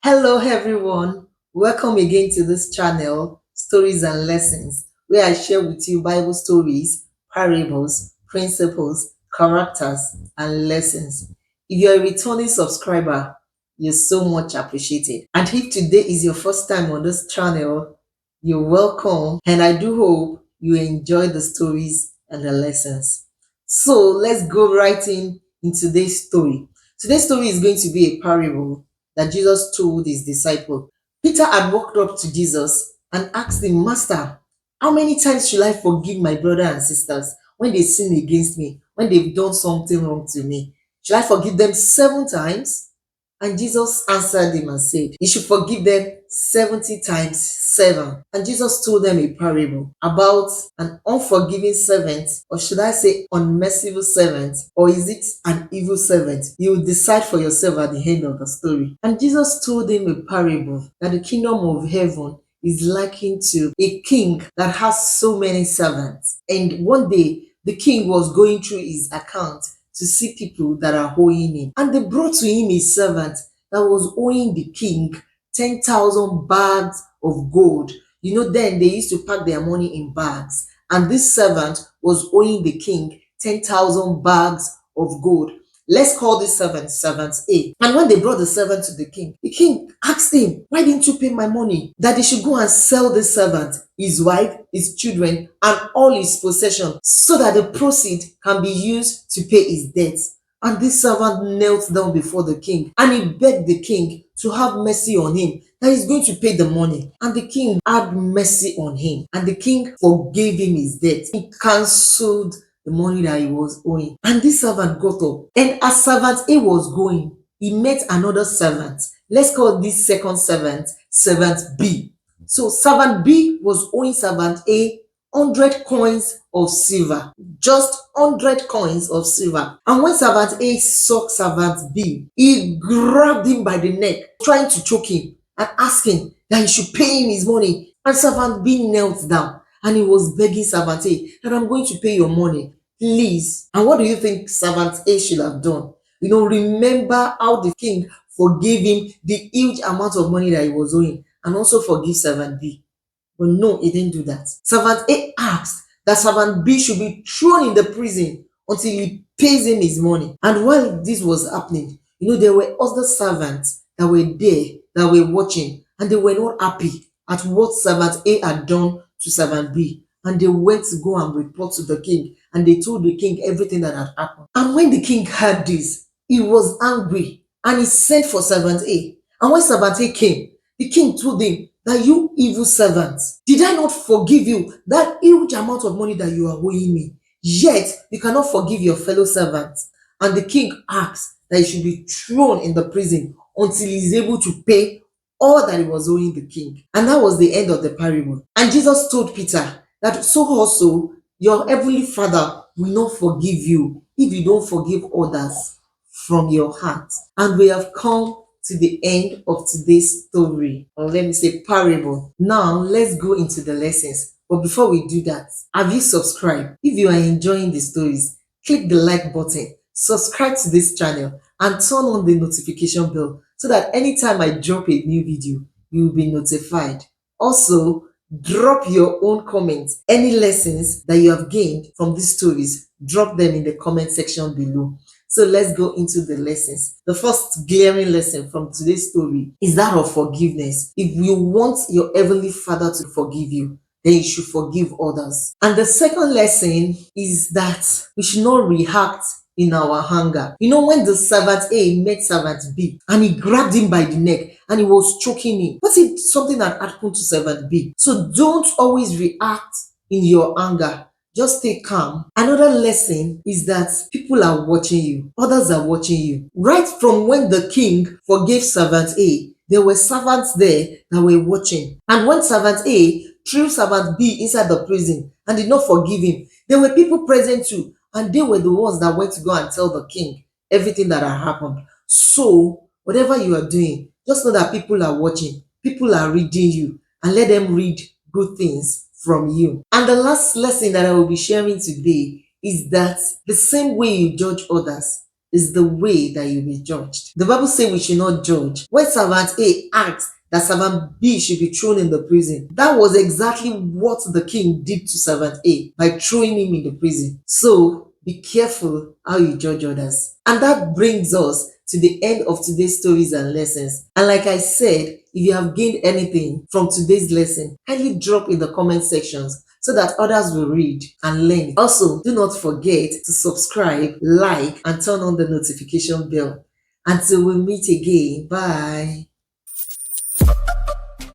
Hello, everyone. Welcome again to this channel, Stories and Lessons, where I share with you Bible stories, parables, principles, characters, and lessons. If you're a returning subscriber, you're so much appreciated. And if today is your first time on this channel, you're welcome. And I do hope you enjoy the stories and the lessons. So let's go right in today's story. Today's story is going to be a parable that Jesus told his disciple. Peter had walked up to Jesus and asked him, Master, how many times should I forgive my brother and sisters when they sin against me, when they've done something wrong to me? Should I forgive them 7 times? And Jesus answered him and said, You should forgive them 70 times 7. And Jesus told them a parable about an unforgiving servant, or should I say unmerciful servant, or is it an evil servant? You will decide for yourself at the end of the story. And Jesus told him a parable that the kingdom of heaven is likened to a king that has so many servants. And one day, the king was going through his account to see people that are owing him. And they brought to him a servant that was owing the king 10,000 bags of gold. Then they used to pack their money in bags. And this servant was owing the king 10,000 bags of gold. Let's call this servant A. And when they brought the servant to the king asked him, Why didn't you pay my money? That he should go and sell this servant, his wife, his children, and all his possessions, so that the proceeds can be used to pay his debts. And this servant knelt down before the king and he begged the king to have mercy on him, that he's going to pay the money. And the king had mercy on him, and the king forgave him his debt. He cancelled the money that he was owing. And this servant got up. And as servant A was going, he met another servant. Let's call this second servant B. So servant B was owing servant A 100 coins of silver, just 100 coins of silver. And when servant A saw servant B, he grabbed him by the neck, trying to choke him and asking that he should pay him his money. And servant B knelt down and he was begging servant A that I'm going to pay your money, please. And what do you think servant A should have done? Remember how the king forgave him the huge amount of money that he was owing, and also forgive servant B. But no, he didn't do that. Servant A asked that servant B should be thrown in the prison until he pays him his money. And while this was happening, there were other servants that were there, that were watching, and they were not happy at what servant A had done to servant B. And they went to go and report to the king, and they told the king everything that had happened. And when the king heard this, he was angry, and he sent for servant A. And when servant A came, the king told him that, you evil servants, did I not forgive you that huge amount of money that you are owing me? Yet you cannot forgive your fellow servants. And the king asked that he should be thrown in the prison until he is able to pay all that he was owing the king. And that was the end of the parable. And Jesus told Peter that so also your heavenly Father will not forgive you if you don't forgive others from your heart. And we have come to the end of today's story, or let me say parable. Now let's go into the lessons. But before we do that, have you subscribed? If you are enjoying the stories, click the like button, subscribe to this channel, and turn on the notification bell so that anytime I drop a new video, you will be notified. Also, drop your own comments. Any lessons that you have gained from these stories, drop them in the comment section below. So let's go into the lessons. The first glaring lesson from today's story is that of forgiveness. If you want your heavenly Father to forgive you, then you should forgive others. And the second lesson is that we should not react in our anger. When the servant A met servant B and he grabbed him by the neck and he was choking him, what if something had happened to servant B? So don't always react in your anger. Just stay calm. Another lesson is that people are watching you. Others are watching you. Right from when the king forgave servant A, there were servants there that were watching. And when servant A threw servant B inside the prison and did not forgive him, there were people present too. And they were the ones that went to go and tell the king everything that had happened. So whatever you are doing, just know that people are watching. People are reading you, and let them read good things from you. And the last lesson that I will be sharing today is that the same way you judge others, is the way that you'll be judged. The Bible says we should not judge. When servant A asked that servant B should be thrown in the prison, that was exactly what the king did to servant A by throwing him in the prison. So be careful how you judge others. And that brings us to the end of today's stories and lessons. And like I said, if you have gained anything from today's lesson, kindly drop in the comment sections so that others will read and learn. Also, do not forget to subscribe, like, and turn on the notification bell. Until we meet again, bye.